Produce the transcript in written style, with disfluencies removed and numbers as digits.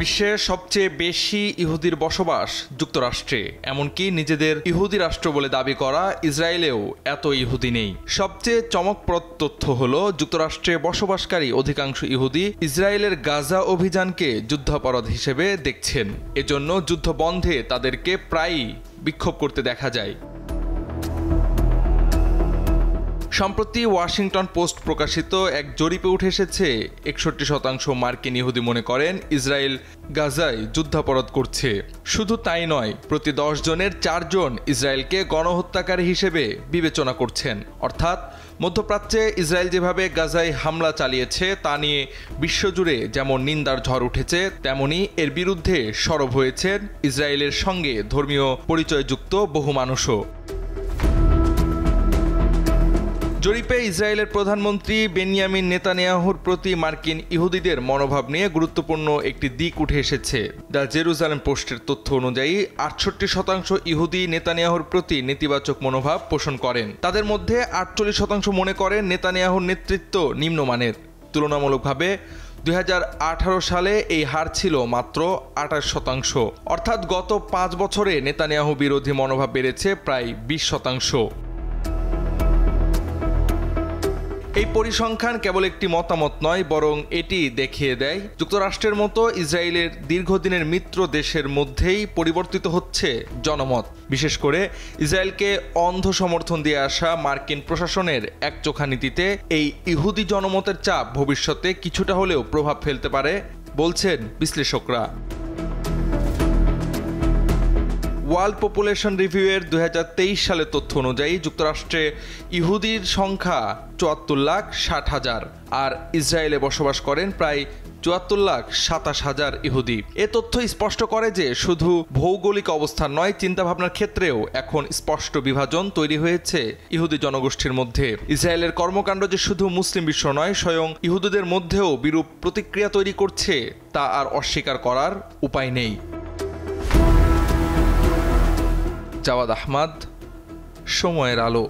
বিশ্বের সবচেয়ে বেশি ইহুদির বসবাস যুক্তরাষ্ট্রে, এমনকি নিজেদের ইহুদি রাষ্ট্র বলে দাবি করা ইসরায়েলেও এত ইহুদি নেই। সবচেয়ে চমকপ্রদ তথ্য হলো যুক্তরাষ্ট্রে বসবাসকারী অধিকাংশ ইহুদি ইসরায়েলের গাজা অভিযানকে যুদ্ধাপরাধ হিসেবে দেখছেন। এজন্য যুদ্ধ বন্ধে তাদেরকে প্রায়ই বিক্ষোভ করতে দেখা যায়। সম্প্রতি ওয়াশিংটন পোস্ট প্রকাশিত এক জরিপে উঠে এসেছে 61% মার্কিন ইহুদি মনে করেন ইসরায়েল গাজায় যুদ্ধাপরাধ করছে। শুধু তাই নয়, প্রতি 10 জনের 4 জন ইসরায়েলকে গণহত্যাকারী হিসেবে বিবেচনা করছেন। অর্থাৎ মধ্যপ্রাচ্যে ইসরায়েল যেভাবে গাজায় হামলা চালিয়েছে তা নিয়ে বিশ্বজুড়ে যেমন নিন্দার ঝড় উঠেছে, তেমনি এর বিরুদ্ধে সরব হয়েছেন ইসরায়েলের সঙ্গে ধর্মীয় পরিচয়যুক্ত বহু মানুষও। জরিপে ইসরায়েলের প্রধানমন্ত্রী বেনিয়ামিন নেতানিয়াহুর প্রতি মার্কিন ইহুদিদের মনোভাব নিয়ে গুরুত্বপূর্ণ একটি দিক উঠে এসেছে। দ্য জেরুজালেম পোস্টের তথ্য অনুযায়ী 68% ইহুদি নেতানিয়াহুর প্রতি নেতিবাচক মনোভাব পোষণ করেন। তাদের মধ্যে 48% মনে করেন নেতানিয়াহুর নেতৃত্ব নিম্নমানের। তুলনামূলকভাবে 2018 সালে এই হার ছিল মাত্র 28%। অর্থাৎ গত 5 বছরে নেতানিয়াহু বিরোধী মনোভাব বেড়েছে প্রায় 20%। এই পরিসংখ্যান কেবল একটি মতামত নয়, বরং এটি দেখিয়ে দেয় যুক্তরাষ্ট্রের মতো ইসরায়েলের দীর্ঘদিনের মিত্র দেশের মধ্যেই পরিবর্তিত হচ্ছে জনমত। বিশেষ করে ইসরায়েলকে অন্ধ সমর্থন দিয়ে আসা মার্কিন প্রশাসনের একচোখা নীতিতে এই ইহুদি জনমতের চাপ ভবিষ্যতে কিছুটা হলেও প্রভাব ফেলতে পারে বলছেন বিশ্লেষকরা। ওয়ার্ল্ড পপুলেশন রিভিউয়ের 2023 সালের তথ্য অনুযায়ী যুক্তরাষ্ট্রে ইহুদির সংখ্যা 74,60,000 আর ইসরায়েলে বসবাস করেন প্রায় 74,27,000 ইহুদি। এ তথ্য স্পষ্ট করে যে শুধু ভৌগোলিক অবস্থান নয়, চিন্তাভাবনার ক্ষেত্রেও এখন স্পষ্ট বিভাজন তৈরি হয়েছে ইহুদি জনগোষ্ঠীর মধ্যে। ইসরায়েলের কর্মকাণ্ড যে শুধু মুসলিম বিশ্ব নয়, স্বয়ং ইহুদিদের মধ্যেও বিরূপ প্রতিক্রিয়া তৈরি করছে তা আর অস্বীকার করার উপায় নেই। জাওয়াদ আহমদ, সময়ের আলো।